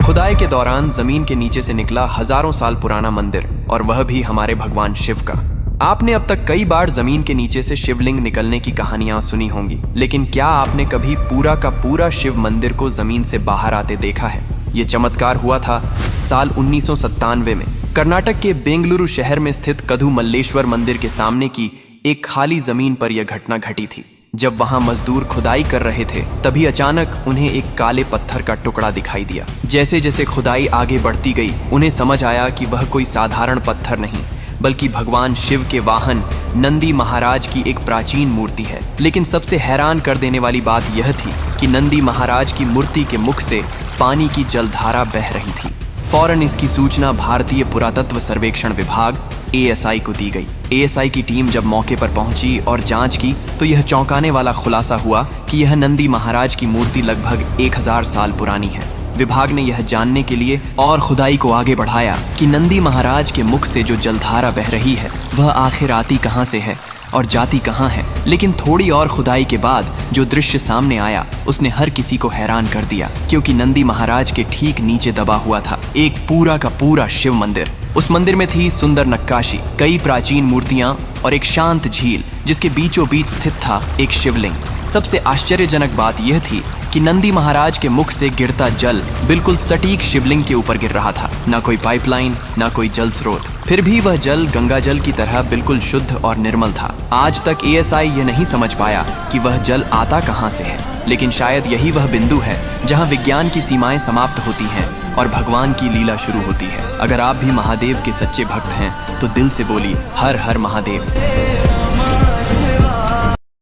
खुदाई के दौरान जमीन के नीचे से निकला हजारों साल पुराना मंदिर, और वह भी हमारे भगवान शिव का। आपने अब तक कई बार जमीन के नीचे से शिवलिंग निकलने की कहानियां सुनी होंगी, लेकिन क्या आपने कभी पूरा का पूरा शिव मंदिर को जमीन से बाहर आते देखा है? ये चमत्कार हुआ था साल 1997 में कर्नाटक के बेंगलुरु शहर में स्थित कदु मल्लेश्वर मंदिर के सामने की एक खाली जमीन पर यह घटना घटी थी। जब वहां मजदूर खुदाई कर रहे थे, तभी अचानक उन्हें एक काले पत्थर का टुकड़ा दिखाई दिया। जैसे जैसे खुदाई आगे बढ़ती गई, उन्हें समझ आया कि वह कोई साधारण पत्थर नहीं, बल्कि भगवान शिव के वाहन नंदी महाराज की एक प्राचीन मूर्ति है। लेकिन सबसे हैरान कर देने वाली बात यह थी कि नंदी महाराज की मूर्ति के मुख से पानी की जलधारा बह रही थी। फौरन इसकी सूचना भारतीय पुरातत्व सर्वेक्षण विभाग ASI को दी गई। ASI की टीम जब मौके पर पहुंची और जांच की, तो यह चौंकाने वाला खुलासा हुआ कि यह नंदी महाराज की मूर्ति लगभग 1000 साल पुरानी है। विभाग ने यह जानने के लिए और खुदाई को आगे बढ़ाया कि नंदी महाराज के मुख से जो जलधारा बह रही है, वह आखिर आती कहां से है और जाती कहां है। लेकिन थोड़ी और खुदाई के बाद जो दृश्य सामने आया, उसने हर किसी को हैरान कर दिया, क्योंकि नंदी महाराज के ठीक नीचे दबा हुआ था एक पूरा का पूरा शिव मंदिर। उस मंदिर में थी सुंदर नक्काशी, कई प्राचीन मूर्तियां और एक शांत झील जिसके बीचों बीच स्थित था एक शिवलिंग। सबसे आश्चर्यजनक बात यह थी कि नंदी महाराज के मुख से गिरता जल बिल्कुल सटीक शिवलिंग के ऊपर गिर रहा था। ना कोई पाइपलाइन, ना कोई जल स्रोत, फिर भी वह जल गंगा जल की तरह बिल्कुल शुद्ध और निर्मल था। आज तक ASI यह नहीं समझ पाया कि वह जल आता कहां से है, लेकिन शायद यही वह बिंदु है जहां विज्ञान की सीमाएं समाप्त होती हैं और भगवान की लीला शुरू होती है। अगर आप भी महादेव के सच्चे भक्त हैं, तो दिल से बोलिए हर हर महादेव।